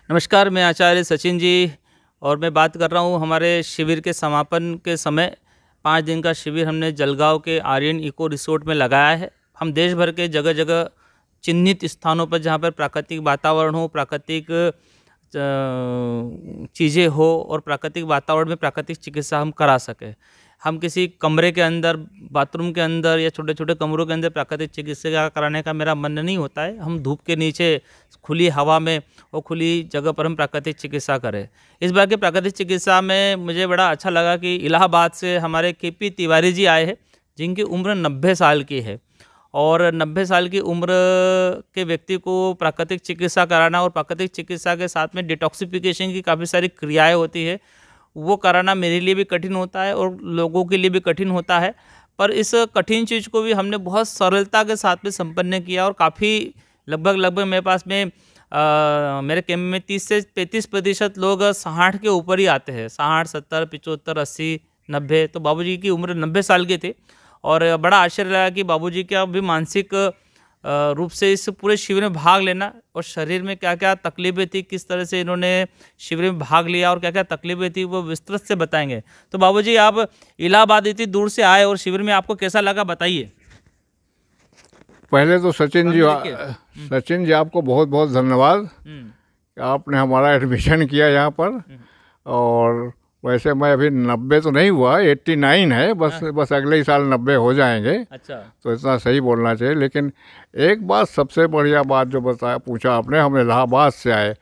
नमस्कार, मैं आचार्य सचिन जी और मैं बात कर रहा हूँ हमारे शिविर के समापन के समय 5 दिन का शिविर हमने जलगांव के आर्यन इको रिसोर्ट में लगाया है। हम देश भर के जगह जगह चिन्हित स्थानों पर जहाँ पर प्राकृतिक वातावरण हो, प्राकृतिक चीज़ें हो और प्राकृतिक वातावरण में प्राकृतिक चिकित्सा हम करा सकें। हम किसी कमरे के अंदर, बाथरूम के अंदर या छोटे छोटे कमरों के अंदर प्राकृतिक चिकित्सा कराने का मेरा मन नहीं होता है। हम धूप के नीचे खुली हवा में और खुली जगह पर हम प्राकृतिक चिकित्सा करें। इस बार की प्राकृतिक चिकित्सा में मुझे बड़ा अच्छा लगा कि इलाहाबाद से हमारे केपी तिवारी जी आए हैं, जिनकी उम्र 90 साल की है और 90 साल की उम्र के व्यक्ति को प्राकृतिक चिकित्सा कराना और प्राकृतिक चिकित्सा के साथ में डिटॉक्सिफिकेशन की काफ़ी सारी क्रियाएं होती है, वो कराना मेरे लिए भी कठिन होता है और लोगों के लिए भी कठिन होता है। पर इस कठिन चीज़ को भी हमने बहुत सरलता के साथ में संपन्न किया और काफ़ी लगभग मेरे पास में मेरे कैंप में 30 से 35% लोग 60 के ऊपर ही आते हैं। 60, 70, 75, 80, 90। तो बाबूजी की उम्र 90 साल के थे और बड़ा आश्चर्य लगा कि बाबूजी का भी मानसिक रूप से इस पूरे शिविर में भाग लेना और शरीर में क्या क्या तकलीफें थी, किस तरह से इन्होंने शिविर में भाग लिया और क्या क्या तकलीफें थी, वो विस्तृत से बताएंगे। तो बाबूजी, आप इलाहाबाद इतनी दूर से आए और शिविर में आपको कैसा लगा, बताइए। पहले तो सचिन जी आपको बहुत बहुत धन्यवाद कि आपने हमारा एडमिशन किया यहाँ पर। और वैसे मैं अभी 90 तो नहीं हुआ, 89 है, बस अगले ही साल 90 हो जाएंगे। अच्छा। तो इतना सही बोलना चाहिए। लेकिन एक बात, सबसे बढ़िया बात जो पूछा आपने, हम इलाहाबाद से आए।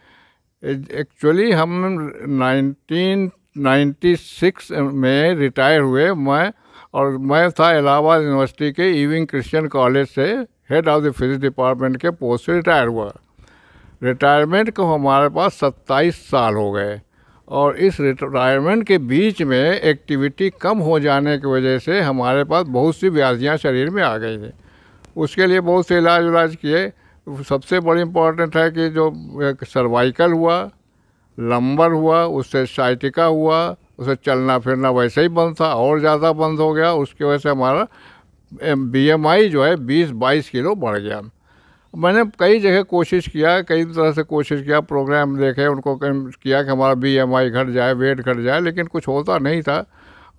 एक्चुअली हम 1996 में रिटायर हुए। मैं था इलाहाबाद यूनिवर्सिटी के इविंग क्रिश्चियन कॉलेज से head of the physics department के पोस्ट से रिटायर हुआ। रिटायरमेंट को हमारे पास 27 साल हो गए और इस रिटायरमेंट के बीच में एक्टिविटी कम हो जाने की वजह से हमारे पास बहुत सी व्याधियाँ शरीर में आ गई थी। उसके लिए बहुत से इलाज किए। सबसे बड़ी इम्पोर्टेंट है कि जो सर्वाइकल हुआ, लंबर हुआ, उससे साइटिका हुआ, उसे चलना फिरना वैसे ही बंद था और ज़्यादा बंद हो गया। उसकी वजह से हमारा BMI जो है 20-22 किलो बढ़ गया। मैंने कई जगह कोशिश किया, कई तरह से कोशिश किया, प्रोग्राम देखे, उनको किया कि हमारा BMI घट जाए, वेट घट जाए, लेकिन कुछ होता नहीं था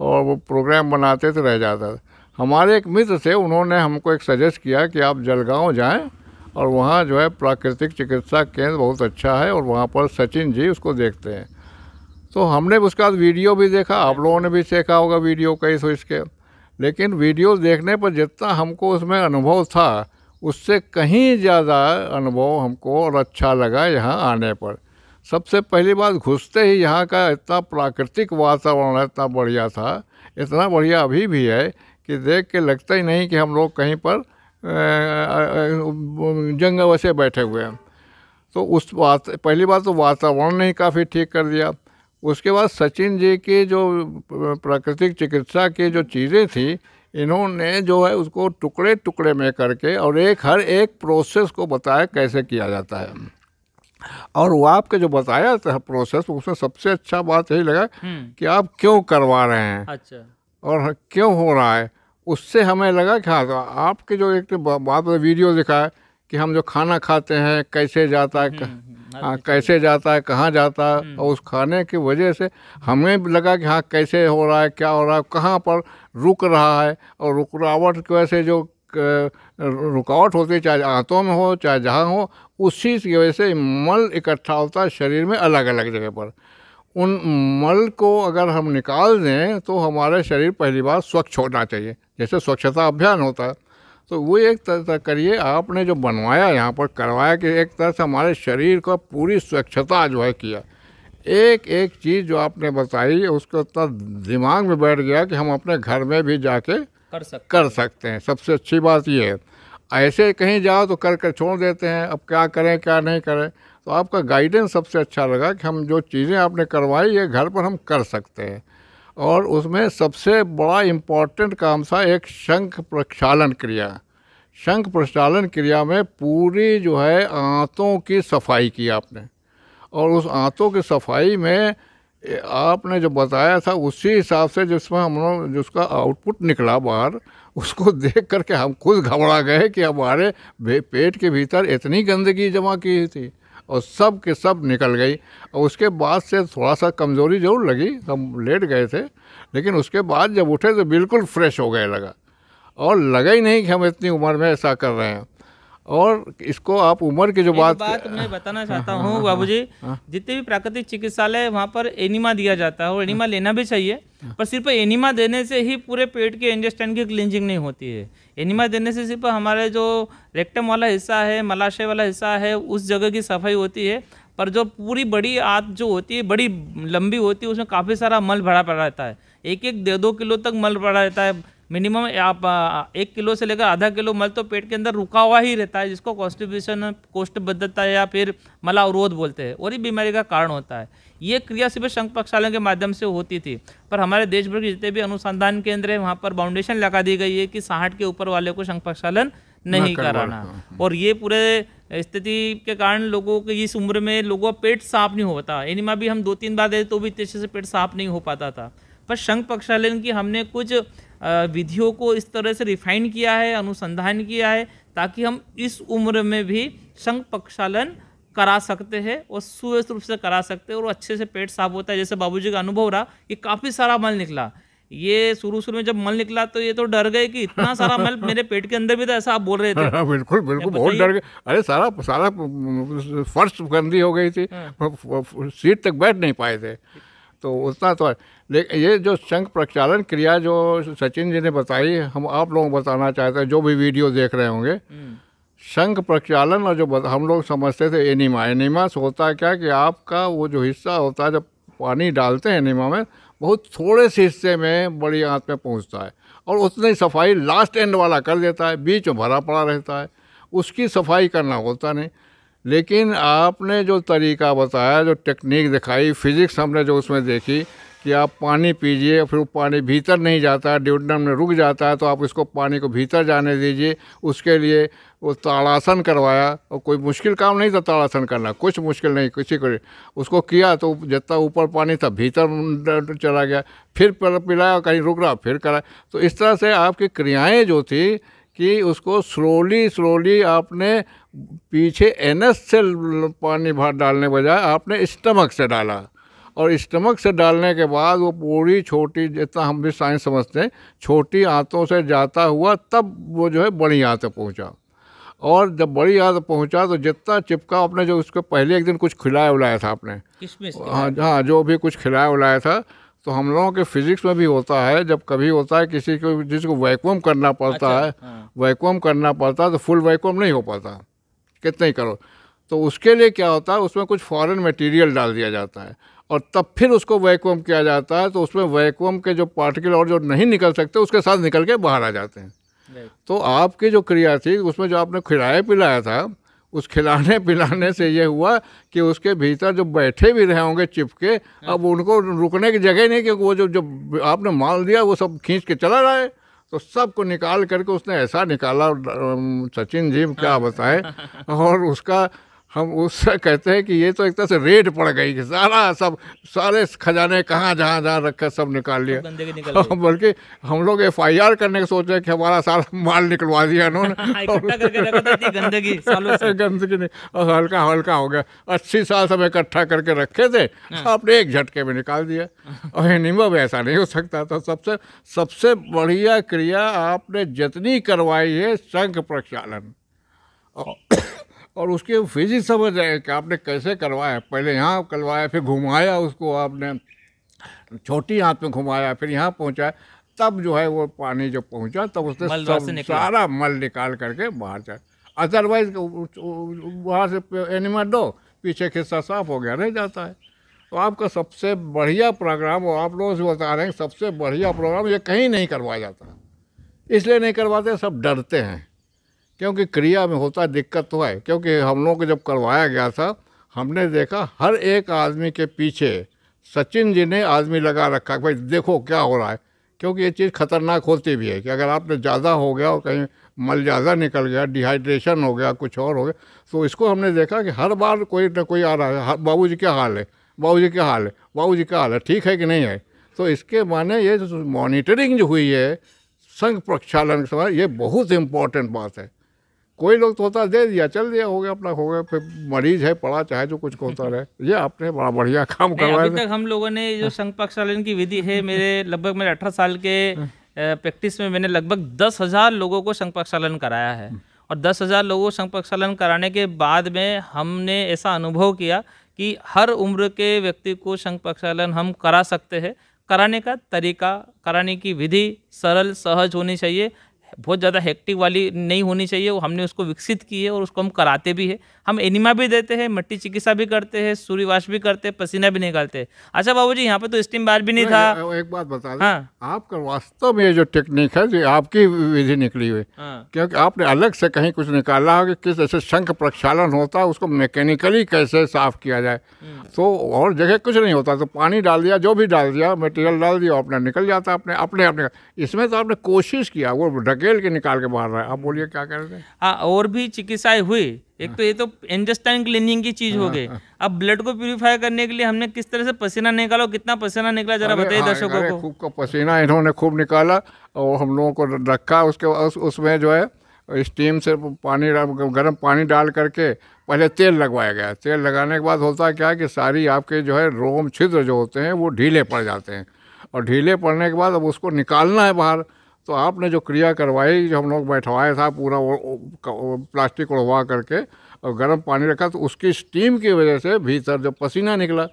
और वो प्रोग्राम बनाते तो रह जाता था। हमारे एक मित्र थे, उन्होंने हमको एक सजेस्ट किया कि आप जलगांव जाएं और वहाँ जो है प्राकृतिक चिकित्सा केंद्र बहुत अच्छा है और वहाँ पर सचिन जी उसको देखते हैं। तो हमने उसके बाद वीडियो भी देखा, आप लोगों ने भी देखा होगा वीडियो कई सौ इसके। लेकिन वीडियो देखने पर जितना हमको उसमें अनुभव था, उससे कहीं ज़्यादा अनुभव हमको और अच्छा लगा यहाँ आने पर। सबसे पहली बात, घुसते ही यहाँ का इतना प्राकृतिक वातावरण इतना बढ़िया था, इतना बढ़िया अभी भी है कि देख के लगता ही नहीं कि हम लोग कहीं पर जंगल वैसे बैठे हुए हैं। तो पहली बात तो वातावरण ने ही काफ़ी ठीक कर दिया। उसके बाद सचिन जी की जो प्राकृतिक चिकित्सा की जो चीज़ें थी, इन्होंने जो है उसको टुकड़े टुकड़े में करके और हर एक प्रोसेस को बताया कैसे किया जाता है। और वो आपके जो बताया था प्रोसेस, उसमें सबसे अच्छा बात यही लगा कि आप क्यों करवा रहे हैं। अच्छा। और क्यों हो रहा है, उससे हमें लगा कि हाँ, तो आपके जो एक बात वीडियो दिखाया कि हम जो खाना खाते हैं कैसे जाता है, कैसे जाता है, कहाँ जाता है, और उस खाने की वजह से हमें लगा कि हाँ कैसे हो रहा है, क्या हो रहा है, कहाँ पर रुक रहा है। और रुकावट की वजह से जो रुकावट होती है, चाहे आंतों में हो चाहे जहाँ हो, उसी की वजह से मल इकट्ठा होता है शरीर में अलग अलग जगह पर। उन मल को अगर हम निकाल दें तो हमारे शरीर पहली बार स्वच्छ होना चाहिए, जैसे स्वच्छता अभियान होता है। तो वो एक तरह करिए, आपने जो बनवाया यहाँ पर करवाया कि एक तरह से हमारे शरीर का पूरी स्वच्छता जो है किया। एक एक चीज़ जो आपने बताई उसको इतना दिमाग में बैठ गया कि हम अपने घर में भी जाके कर सकते हैं। सबसे अच्छी बात ये है, ऐसे कहीं जाओ तो कर छोड़ देते हैं, अब क्या करें क्या नहीं करें। तो आपका गाइडेंस सबसे अच्छा लगा कि हम जो चीज़ें आपने करवाई ये घर पर हम कर सकते हैं। और उसमें सबसे बड़ा इम्पॉर्टेंट काम था एक शंख प्रक्षालन क्रिया। शंख प्रक्षालन क्रिया में पूरी जो है आंतों की सफाई की आपने, और उस आंतों की सफाई में आपने जो बताया था उसी हिसाब से जिसमें हम लोग जिसका आउटपुट निकला बाहर, उसको देख करके हम खुद घबरा गए कि हमारे पेट के भीतर इतनी गंदगी जमा की थी। और सब के सब निकल गई। और उसके बाद से थोड़ा सा कमज़ोरी ज़रूर लगी, हम लेट गए थे, लेकिन उसके बाद जब उठे तो बिल्कुल फ्रेश हो गए लगा, और लगा ही नहीं कि हम इतनी उम्र में ऐसा कर रहे हैं। और इसको आप उम्र की जो बात मैं बताना चाहता हूँ बाबूजी, जितने भी प्राकृतिक चिकित्सालय है वहाँ पर एनिमा दिया जाता है, और एनिमा लेना भी चाहिए, पर सिर्फ एनिमा देने से ही पूरे पेट के इंटेस्टाइन की क्लींजिंग नहीं होती है। एनिमा देने से सिर्फ हमारे जो रेक्टम वाला हिस्सा है, मलाशय वाला हिस्सा है, उस जगह की सफाई होती है, पर जो पूरी बड़ी आंत जो होती है, बड़ी लंबी होती है, उसमें काफ़ी सारा मल भरा पड़ा रहता है। 1-1, 2-2 किलो तक मल भरा रहता है। मिनिमम आप 1 किलो से लेकर आधा किलो मल तो पेट के अंदर रुका हुआ ही रहता है, जिसको कॉन्स्टिपेशन, कोष्ठबद्धता या फिर मलावरोध बोलते हैं, और ये बीमारी का कारण होता है। ये क्रिया सिर्फ शंख प्रक्षालन के माध्यम से होती थी, पर हमारे देश भर के जितने भी अनुसंधान केंद्र है वहाँ पर बाउंडेशन लगा दी गई है कि 60 के ऊपर वाले को शंख प्रक्षालन नहीं कराना। और ये पूरे स्थिति के कारण लोगों के इस उम्र में लोगों का पेट साफ नहीं होता। एनिमा भी हम 2-3 बार दे तो भी अच्छे से पेट साफ नहीं हो पाता था। पर शंख प्रक्षालन की हमने कुछ विधियों को इस तरह से रिफाइन किया है, अनुसंधान किया है, ताकि हम इस उम्र में भी शंख प्रक्षालन करा सकते हैं और सुव्यवस्थित रूप से करा सकते हैं, और अच्छे से पेट साफ होता है। जैसे बाबूजी का अनुभव रहा कि काफ़ी सारा मल निकला। ये शुरू में जब मल निकला तो ये तो डर गए कि इतना सारा मल मेरे पेट के अंदर भी था, ऐसा आप बोल रहे थे। बिल्कुल बिल्कुल, बहुत डर गए। अरे सारा सारा फर्श गंदी हो गई थी, सीट तक बैठ नहीं पाए थे, तो उतना तो। लेकिन ये जो शंख प्रक्षालन क्रिया जो सचिन जी ने बताई, हम आप लोगों को बताना चाहते हैं जो भी वीडियो देख रहे होंगे। शंख प्रक्षालन और जो हम लोग समझते थे एनीमा से होता है क्या कि आपका वो जो हिस्सा होता है, जब पानी डालते हैं एनीमा में, बहुत थोड़े से हिस्से में बड़ी आंत में पहुंचता है, और उतनी सफाई लास्ट एंड वाला कर देता है, बीच में भरा पड़ा रहता है, उसकी सफाई करना होता नहीं। लेकिन आपने जो तरीका बताया, जो टेक्निक दिखाई, फिजिक्स हमने जो उसमें देखी कि आप पानी पीजिए, फिर वो पानी भीतर नहीं जाता है, ड्यूडेनम में रुक जाता है, तो आप इसको पानी को भीतर जाने दीजिए। उसके लिए वो ताड़ासन करवाया, और कोई मुश्किल काम नहीं था ताड़ासन करना, कुछ मुश्किल नहीं किसी को। उसको किया तो जितना ऊपर पानी था भीतर चला गया, फिर पिलाया, कहीं रुक रहा फिर करा। तो इस तरह से आपकी क्रियाएँ जो थी कि उसको स्लोली आपने पीछे एनस से पानी भर डालने बजाय आपने स्टमक से डाला, और स्टमक से डालने के बाद वो पूरी छोटी, जितना हम भी साइंस समझते हैं, छोटी आंतों से जाता हुआ तब वो जो है बड़ी आंत पहुंचा। और जब बड़ी आंत पहुंचा तो जितना चिपका, आपने जो उसको पहले एक दिन कुछ खिलाया उलाया था आपने, हाँ, जो भी कुछ खिलाया उलाया था, तो हम लोगों के फिजिक्स में भी होता है, जब कभी होता है किसी को जिसको वैक्यूम करना पड़ता है, वैक्यूम करना पड़ता है, तो फुल वैक्यूम नहीं हो पाता, कितना ही करो, तो उसके लिए क्या होता है, उसमें कुछ फॉरेन मटेरियल डाल दिया जाता है, और तब फिर उसको वैक्यूम किया जाता है। तो उसमें वैक्यूम के जो पार्टिकल और जो नहीं निकल सकते उसके साथ निकल के बाहर आ जाते हैं। तो आपकी जो क्रिया थी उसमें जो आपने खिलाया पिलाया था, उस खिलाने पिलाने से ये हुआ कि उसके भीतर जो बैठे भी रहे होंगे चिपके, अब उनको रुकने की जगह नहीं, क्योंकि वो जो आपने माल दिया वो सब खींच के चला रहा है। तो सबको निकाल करके उसने ऐसा निकाला, सचिन जी क्या बताएं। और उसका हम उससे कहते हैं कि ये तो एक तरह से रेड पड़ गई कि सारे खजाने कहाँ जहाँ रखे सब निकाल लिया। बल्कि हम लोग FIR करने का सोच रहे हैं कि हमारा सारा माल निकलवा दिया उन्होंने। गंदगी नहीं, और हल्का हल्का हो गया। 80 साल सब इकट्ठा करके रखे थे, आपने एक झटके में निकाल दिया। और एनीमा में ऐसा नहीं हो सकता। तो सबसे बढ़िया क्रिया आपने जितनी करवाई है शंख प्रक्षालन, और उसके फिजिक्स समझ रहे कि आपने कैसे करवाया। पहले यहाँ करवाया, फिर घुमाया उसको आपने, छोटी आंत में घुमाया, फिर यहाँ पहुँचाया, तब जो है वो पानी जब पहुँचा तब उसने सब सारा मल निकाल करके बाहर जाए। अदरवाइज वहाँ से एनिमा दो, पीछे हिस्सा साफ हो गया, रह जाता है। तो आपका सबसे बढ़िया प्रोग्राम, और आप लोगों से बता रहे हैं सबसे बढ़िया प्रोग्राम ये कहीं नहीं करवाया जाता। इसलिए नहीं करवाते, सब डरते हैं, क्योंकि क्रिया में होता दिक्कत तो है। क्योंकि हम लोगों को जब करवाया गया था, हमने देखा हर एक आदमी के पीछे सचिन जी ने आदमी लगा रखा कि भाई देखो क्या हो रहा है। क्योंकि ये चीज़ खतरनाक होती भी है कि अगर आपने ज़्यादा हो गया और कहीं मल ज़्यादा निकल गया, डिहाइड्रेशन हो गया, कुछ और हो गया, तो इसको हमने देखा कि हर बार कोई ना कोई आ रहा है, बाबूजी क्या हाल है, बाबूजी क्या हाल है, बाबूजी क्या हाल है, ठीक है कि नहीं है। तो इसके माने ये जो मॉनिटरिंग जो हुई है शंख प्रक्षालन के समय, ये बहुत इम्पोर्टेंट बात है कोई लोग तो होता दे दिया, चल दिया, हो गया अपना, हो गया, फिर मरीज है पड़ा, चाहे जो कुछ होता रहे। ये आपने बड़ा बढ़िया काम नहीं, करवाया। अभी तक हम लोगों ने जो शंख प्रक्षालन की विधि है, मेरे 18 साल के प्रैक्टिस में मैंने लगभग 10,000 लोगों को शंख प्रक्षालन कराया है। और 10,000 लोगों को शंख प्रक्षालन कराने के बाद में हमने ऐसा अनुभव किया कि हर उम्र के व्यक्ति को शंख प्रक्षालन हम करा सकते हैं। कराने का तरीका, कराने की विधि सरल सहज होनी चाहिए, बहुत ज़्यादा हेक्टिक वाली नहीं होनी चाहिए। वो हमने उसको विकसित की है और उसको हम कराते भी हैं। हम एनिमा भी देते हैं, मट्टी चिकित्सा भी करते हैं, सूर्यवाश भी करते हैं, पसीना भी निकालते हैं। अच्छा बाबूजी, यहाँ पे तो स्टीम बार भी नहीं था। एक बात बता दें, हाँ। आपका वास्तव में ये जो टेक्निक है, जो आपकी विधि निकली हुई, हाँ। क्योंकि आपने अलग से कहीं कुछ निकाला हो कि किस ऐसे शंख प्रक्षालन होता है, उसको मैकेनिकली कैसे साफ किया जाए। तो और जगह कुछ नहीं होता, तो पानी डाल दिया, जो भी डाल दिया, मटेरियल डाल दिया, अपना निकल जाता अपने अपने अपने। इसमें तो आपने कोशिश किया, वो ढकेल के निकाल के बाहर रहा है। आप बोलिए क्या कह रहे थे? हाँ, और भी चिकित्साएं हुई। एक तो ये तो इंटेस्टाइन क्लीनिंग की चीज हो गई। अब ब्लड को प्यूरिफाई करने के लिए हमने किस तरह से पसीना निकालो, कितना पसीना निकला जरा बताइए दर्शकों को। खूब का पसीना इन्होंने खूब निकाला और हम लोगों को रखा। उसके उसमें जो है स्टीम से पानी, गर्म पानी डाल करके पहले तेल लगवाया गया। तेल लगाने के बाद होता क्या है कि सारी आपके जो है रोम छिद्र जो होते हैं वो ढीले पड़ जाते हैं, और ढीले पड़ने के बाद अब उसको निकालना है बाहर। तो आपने जो क्रिया करवाई, जो हम लोग बैठवाया था, पूरा प्लास्टिक उड़वा करके और गर्म पानी रखा, तो उसकी स्टीम की वजह से भीतर जो पसीना निकला,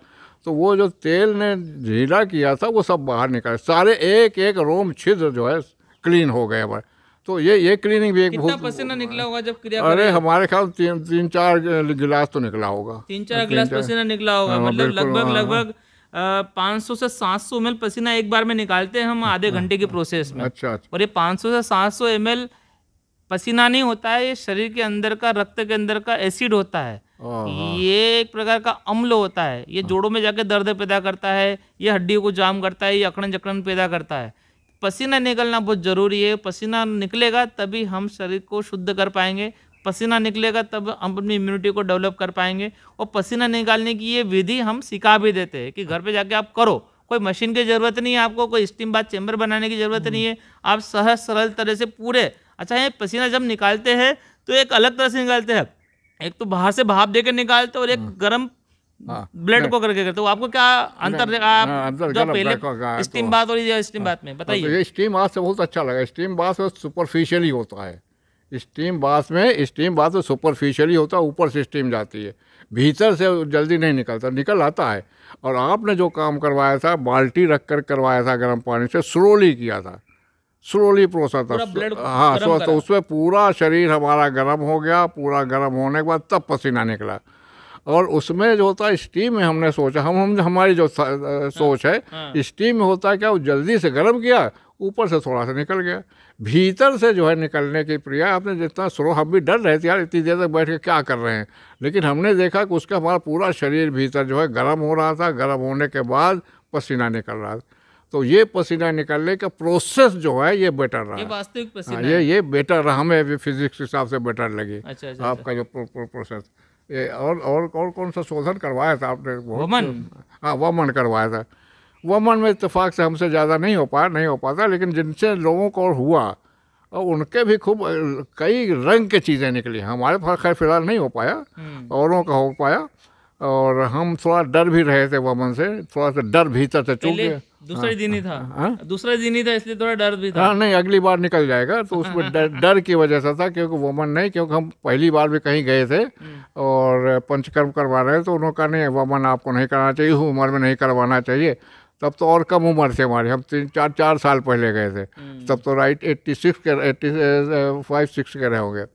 तो वो जो तेल ने ढीला किया था वो सब बाहर निकला। सारे एक एक रोम छिद्र जो है क्लीन हो गए हमारे। तो ये क्लीनिंग भी एक बहुत। पसीना निकला होगा जब क्रिया? अरे हमारे ख्याल 3-4 गिलास तो निकला होगा। 3-4 गिलास पसीना निकला होगा। मतलब लगभग 500 से 700 ml पसीना एक बार में निकालते हैं हम आधे घंटे की प्रोसेस में। अच्छा। और ये 500 से 700 ml पसीना नहीं होता है, ये शरीर के अंदर का, रक्त के अंदर का एसिड होता है। ये एक प्रकार का अम्ल होता है। ये जोड़ों में जाके दर्द पैदा करता है, ये हड्डियों को जाम करता है, ये अकड़न जकड़न पैदा करता है। पसीना निकलना बहुत ज़रूरी है। पसीना निकलेगा तभी हम शरीर को शुद्ध कर पाएंगे, पसीना निकलेगा तब हम अपनी इम्यूनिटी को डेवलप कर पाएंगे। और पसीना निकालने की ये विधि हम सिखा भी देते हैं कि घर पे जाके आप करो। कोई मशीन की ज़रूरत नहीं है आपको, कोई स्टीम बाथ चैम्बर बनाने की ज़रूरत नहीं है। आप सहज सरल तरह से पूरे। अच्छा, ये पसीना जब निकालते हैं तो एक अलग तरह से निकालते हैं। एक तो बाहर से भाप देकर निकालते और एक गर्म ब्लड को करके करते हो। आपको क्या अंतर आप जो पहले स्टीम बाथ और स्टीम बाथ में बताइए? ये स्टीम बाथ से बहुत अच्छा लगा। स्टीम बाथ में सुपरफिशियली होता है। स्टीम बाथ में सुपरफिशियली होता है, ऊपर से स्टीम जाती है, भीतर से जल्दी नहीं निकलता, निकल आता है। और आपने जो काम करवाया था, बाल्टी रख कर करवाया था, गर्म पानी से स्लोली किया था, स्लोली प्रोसेस था। हाँ, तो उसमें पूरा शरीर हमारा गर्म हो गया। पूरा गर्म होने के बाद तब पसीना निकला। और उसमें जो होता है स्टीम में, हमने सोचा, हमारी जो सोच है, स्टीम में होता है क्या, वो जल्दी से गर्म किया, ऊपर से थोड़ा सा निकल गया, भीतर से जो है निकलने की प्रक्रिया। आपने जितना स्लो, हम भी डर रहे थे यार इतनी देर तक बैठ के क्या कर रहे हैं, लेकिन हमने देखा कि उसका हमारा पूरा शरीर भीतर जो है गर्म हो रहा था। गर्म होने के बाद पसीना निकल रहा था। तो ये पसीना निकलने का प्रोसेस जो है ये बेटर रहा। ये वास्तविक पसीना ये बेटर रहा, हमें फिजिक्स के हिसाब से बेटर लगी। अच्छा, आपका जो प्रोसेस। ये और कौन सा शोधन करवाया था आपने? वमन। हाँ, वमन करवाया था। वमन में इत्तेफाक से हमसे ज़्यादा नहीं हो पाता, लेकिन जिनसे लोगों को और हुआ, और उनके भी खूब कई रंग की चीज़ें निकली। हमारे पास खैर फिलहाल नहीं हो पाया, औरों का हो पाया। और हम थोड़ा डर भी रहे थे वमन से, थोड़ा सा डर भीतर से चूक गया। दूसरा दिन ही था, दूसरा दिन ही था, इसलिए थोड़ा डर भी था। हाँ, नहीं, अगली बार निकल जाएगा। तो उसमें डर की वजह से था, क्योंकि वमन नहीं, क्योंकि हम पहली बार भी कहीं गए थे और पंचकर्म करवा रहे थे, तो उन्होंने कहा नहीं, वमन आपको नहीं कराना चाहिए, उम्र में नहीं करवाना चाहिए। तब तो और कम उम्र थी हमारी, हम 3-4 साल पहले गए थे, तब तो राइट 85-6 के रहे होंगे,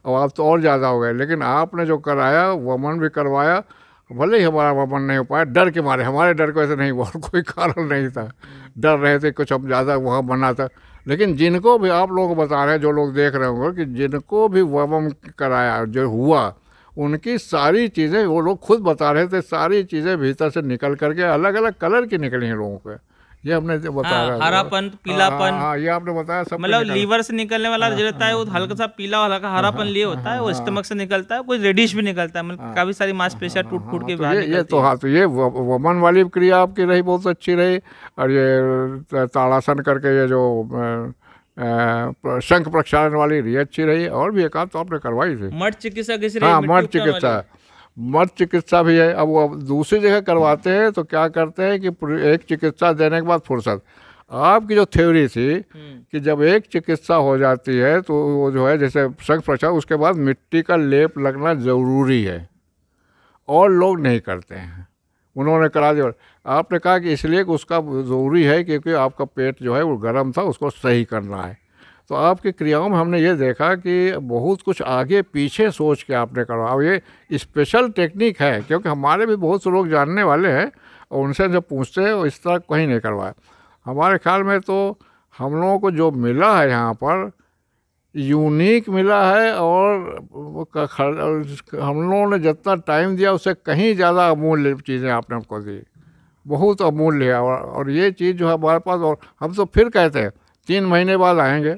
और आप तो और ज़्यादा हो गए। लेकिन आपने जो कराया, वमन भी करवाया, भले ही हमारा वमन नहीं हो पाया, डर के मारे। हमारे डर को ऐसे नहीं हुआ, कोई कारण नहीं था, डर रहे थे कुछ हम ज़्यादा वहाँ बना था। लेकिन जिनको भी आप लोग बता रहे हैं, जो लोग देख रहे होंगे, कि जिनको भी वमन कराया, जो हुआ, उनकी सारी चीज़ें वो लोग खुद बता रहे थे, सारी चीज़ें भीतर से निकल करके अलग अलग कलर की निकली हैं लोगों के। ये हमने बताया, हरापन, पीलापन। हाँ, ये आपने बताया सब। मतलब लीवर से निकलने वाला जो रहता है वो हल्का सा पीला, हल्का हरापन लिए होता है, वो स्टमक से निकलता है, कोई रेडिश भी निकलता है, मतलब काफी सारी मांसपेशियां टूट के बाहर ये तो हाँ, तो ये वमन वाली क्रिया आपकी रही, बहुत अच्छी रही। और ये ताड़ासन करके ये जो शंख प्रक्षालन वाली रही अच्छी रही, और भी एक आध तो आपने करवाई थी। मठ चिकित्सा किस हाँ, मठ चिकित्सा, मठ चिकित्सा भी है। अब वो दूसरी जगह करवाते हैं तो क्या करते हैं कि एक चिकित्सा देने के बाद फुर्सत। आपकी जो थ्योरी थी कि जब एक चिकित्सा हो जाती है तो वो जो है जैसे शंख प्रक्षालन, उसके बाद मिट्टी का लेप लगना ज़रूरी है, और लोग नहीं करते हैं। उन्होंने करा दिया। आपने कहा कि इसलिए कि उसका ज़रूरी है क्योंकि आपका पेट जो है वो गर्म था, उसको सही करना है। तो आपकी क्रियाओं में हमने ये देखा कि बहुत कुछ आगे पीछे सोच के आपने करा। अब ये स्पेशल टेक्निक है, क्योंकि हमारे भी बहुत से लोग जानने वाले हैं और उनसे जब पूछते हैं वो इस तरह कहीं नहीं करवाया। हमारे ख्याल में तो हम लोगों को जो मिला है यहाँ पर यूनिक मिला है, और हम लोगों ने जितना टाइम दिया उससे कहीं ज़्यादा अमूल्य चीज़ें आपने हमको दी, बहुत अमूल्य है। और ये चीज़ जो है हमारे पास, और हम तो फिर कहते हैं 3 महीने बाद आएंगे,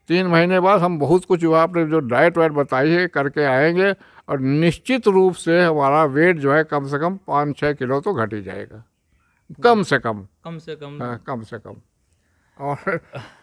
3 महीने बाद हम बहुत कुछ जो आपने जो डाइट वाइट बताई है करके आएंगे, और निश्चित रूप से हमारा वेट जो है कम से कम 5-6 किलो तो घट ही जाएगा, कम से कम, कम से कम। हाँ, कम से कम। और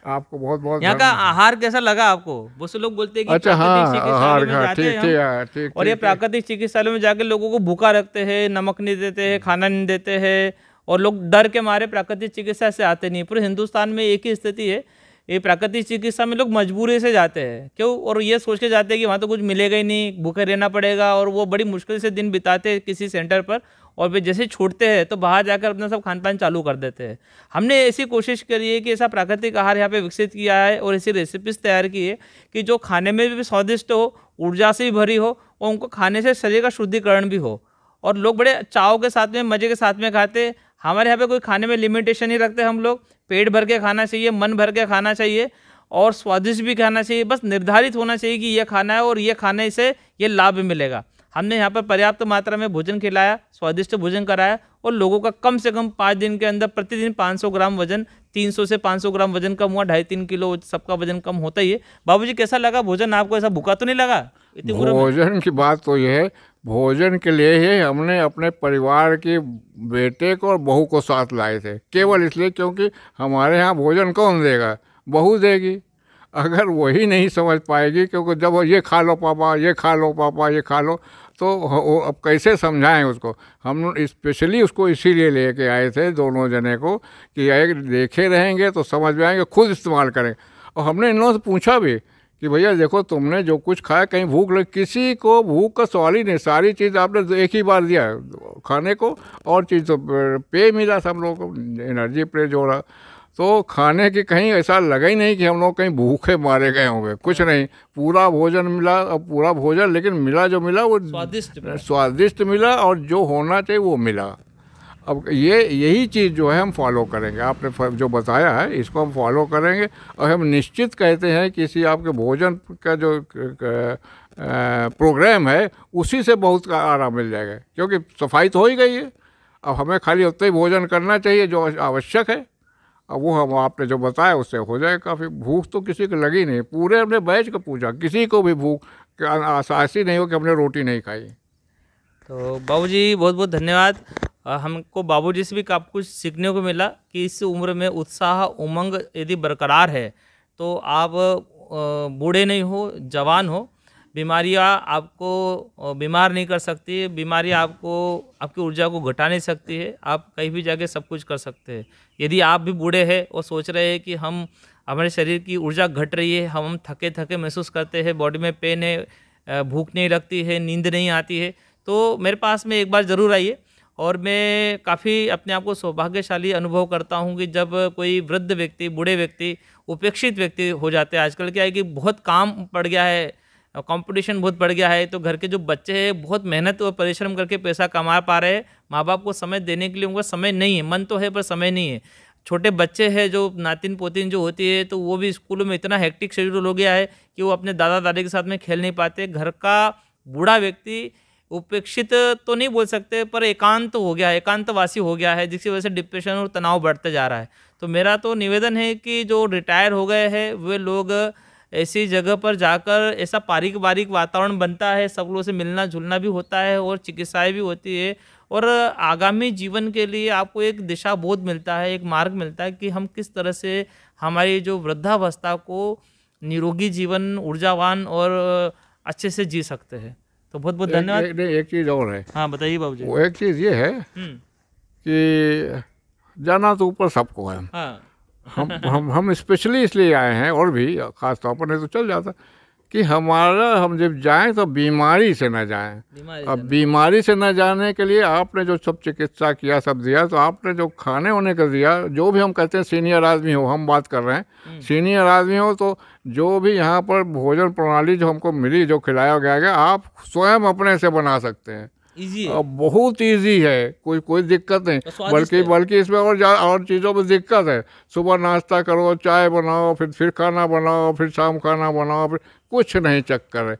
आपको बहुत बहुत यहाँ का आहार कैसा लगा आपको? बहुत से लोग बोलते हैं कि अच्छा, प्राकृतिक हाँ, चिकित्सालय में हाँ, जाते ठीक हैं ठीक हम, है, ठीक और ये ठीक। प्राकृतिक चिकित्सालय में जाके लोगों को भूखा रखते हैं, नमक नहीं देते हैं, खाना नहीं देते हैं, और लोग डर के मारे प्राकृतिक चिकित्सा से आते नहीं। पूरे हिंदुस्तान में एक ही स्थिति है, ये प्राकृतिक चिकित्सा में लोग मजबूरी से जाते हैं। क्यों? और ये सोच के जाते हैं कि वहाँ तो कुछ मिलेगा ही नहीं, भूखे रहना पड़ेगा, और वो बड़ी मुश्किल से दिन बिताते हैं किसी सेंटर पर, और वे जैसे छूटते हैं तो बाहर जाकर अपना सब खान पान चालू कर देते हैं। हमने ऐसी कोशिश करी है कि ऐसा प्राकृतिक आहार यहाँ पे विकसित किया है, और ऐसी रेसिपीज तैयार की है कि जो खाने में भी स्वादिष्ट हो, ऊर्जा से भी भरी हो, और उनको खाने से शरीर का शुद्धिकरण भी हो, और लोग बड़े चाव के साथ में, मजे के साथ में खाते। हमारे यहाँ पे कोई खाने में लिमिटेशन नहीं रखते हम लोग। पेट भर के खाना चाहिए, मन भर के खाना चाहिए, और स्वादिष्ट भी खाना चाहिए। बस निर्धारित होना चाहिए कि ये खाना है और ये खाने से ये लाभ मिलेगा। हमने यहाँ पर पर्याप्त मात्रा में भोजन खिलाया, स्वादिष्ट भोजन कराया, और लोगों का कम से कम 5 दिन के अंदर प्रतिदिन 500 ग्राम वजन, 300 से 500 ग्राम वजन कम हुआ। 2.5-3 किलो सबका वजन कम होता ही है। बाबूजी, कैसा लगा भोजन आपको? ऐसा भूखा तो नहीं लगा इतनी उम्र में? भोजन की बात तो ये है, भोजन के लिए ही हमने अपने परिवार के बेटे को और बहू को साथ लाए थे, केवल इसलिए क्योंकि हमारे यहाँ भोजन कौन देगा? बहू देगी। अगर वही नहीं समझ पाएगी, क्योंकि जब वो ये खा लो पापा, ये खा लो पापा, ये खा लो, तो अब कैसे समझाएं उसको? हम स्पेशली उसको इसीलिए लेके आए थे दोनों जने को कि एक देखे रहेंगे तो समझ में आएंगे, खुद इस्तेमाल करेंगे। और हमने इन लोगों से पूछा भी कि भैया देखो, तुमने जो कुछ खाया कहीं भूख लग, किसी को भूख का सवाल ही नहीं, सारी चीज़ आपने एक ही बार दिया खाने को, और चीज़ तो पेय मिला था हम लोग को, एनर्जी पेय जो रहा। तो खाने की कहीं ऐसा लगा ही नहीं कि हम लोग कहीं भूखे मारे गए होंगे, कुछ नहीं। पूरा भोजन मिला, और पूरा भोजन, लेकिन मिला जो मिला वो स्वादिष्ट मिला, और जो होना चाहिए वो मिला। अब यही चीज़ जो है हम फॉलो करेंगे। आपने जो बताया है इसको हम फॉलो करेंगे, और हम निश्चित कहते हैं किसी आपके भोजन का जो प्रोग्राम है उसी से बहुत आराम मिल जाएगा, क्योंकि सफाई तो हो ही गई है। अब हमें खाली उतना ही भोजन करना चाहिए जो आवश्यक है, अब वो हम आपने जो बताया उससे हो जाए काफ़ी। भूख तो किसी को लगी नहीं, पूरे हमने बैठ के पूछा, किसी को भी भूख ऐसी नहीं हो कि हमने रोटी नहीं खाई। तो बाबूजी बहुत बहुत धन्यवाद। हमको बाबूजी से भी काफ़ी कुछ सीखने को मिला कि इस उम्र में उत्साह, उमंग यदि बरकरार है तो आप बूढ़े नहीं हो, जवान हो। बीमारियां आपको बीमार नहीं कर सकती, बीमारियां आपको आपकी ऊर्जा को घटा नहीं सकती है। आप कहीं भी जाके सब कुछ कर सकते हैं। यदि आप भी बूढ़े हैं और सोच रहे हैं कि हमारे शरीर की ऊर्जा घट रही है, हम थके थके महसूस करते हैं, बॉडी में पेन है, भूख नहीं लगती है, नींद नहीं आती है, तो मेरे पास में एक बार ज़रूर आइए। और मैं काफ़ी अपने आप को सौभाग्यशाली अनुभव करता हूँ कि जब कोई वृद्ध व्यक्ति, बूढ़े व्यक्ति, उपेक्षित व्यक्ति हो जाते हैं। आजकल क्या है कि बहुत काम पड़ गया है, कंपटीशन बहुत बढ़ गया है, तो घर के जो बच्चे हैं बहुत मेहनत और परिश्रम करके पैसा कमा पा रहे हैं, माँ बाप को समय देने के लिए उनका समय नहीं है। मन तो है पर समय नहीं है। छोटे बच्चे हैं जो नातिन पोतिन जो होती है, तो वो भी स्कूलों में इतना हेक्टिक शेड्यूल हो गया है कि वो अपने दादा दादी के साथ में खेल नहीं पाते। घर का बूढ़ा व्यक्ति उपेक्षित तो नहीं बोल सकते, पर एकांत हो गया है, एकांतवासी हो गया है, जिसकी वजह से डिप्रेशन और तनाव बढ़ते जा रहा है। तो मेरा तो निवेदन है कि जो रिटायर हो गए हैं वे लोग ऐसी जगह पर जाकर, ऐसा पारिवारिक वातावरण बनता है, सब लोगों से मिलना जुलना भी होता है और चिकित्साएं भी होती है, और आगामी जीवन के लिए आपको एक दिशा बोध मिलता है, एक मार्ग मिलता है कि हम किस तरह से हमारी जो वृद्धावस्था को निरोगी जीवन, ऊर्जावान और अच्छे से जी सकते हैं। तो बहुत बहुत धन्यवाद। एक चीज़ और है। हाँ बताइए बाबूजी। वो एक चीज़ ये है कि जाना तो ऊपर सबको है। हाँ हम स्पेशली इसलिए आए हैं, और भी खास तौर पर नहीं तो चल जाता, कि हम जब जाएं तो बीमारी से न जाएं। अब बीमारी से न जाने के लिए आपने जो सब चिकित्सा किया, सब दिया, तो आपने जो खाने होने का दिया, जो भी हम कहते हैं सीनियर आदमी हो, हम बात कर रहे हैं सीनियर आदमी हो, तो जो भी यहाँ पर भोजन प्रणाली जो हमको मिली, जो खिलाया गया, आप स्वयं अपने से बना सकते हैं। बहुत इजी है, कोई दिक्कत नहीं। तो बल्कि इसमें और चीज़ों में दिक्कत है। सुबह नाश्ता करो, चाय बनाओ, फिर खाना बनाओ, फिर शाम खाना बनाओ, फिर कुछ नहीं चक्कर है।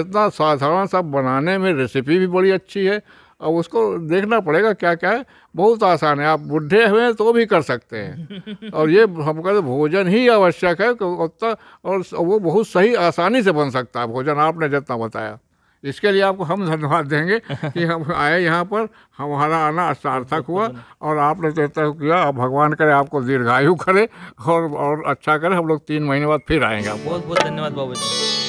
इतना साधारण सा बनाने में रेसिपी भी बड़ी अच्छी है, और उसको देखना पड़ेगा क्या क्या है। बहुत आसान है, आप बुढ़े हुए तो भी कर सकते हैं। और ये हम कहते भोजन ही आवश्यक है उतना, और वो बहुत सही आसानी से बन सकता है भोजन, आपने जितना बताया। इसके लिए आपको हम धन्यवाद देंगे कि हम आए यहाँ पर, हमारा आना सार्थक हुआ, और आपने तो इतना किया। अब भगवान करे आपको दीर्घायु करे और अच्छा करे। हम लोग 3 महीने बाद फिर आएंगे। बहुत बहुत धन्यवाद बाबू जी।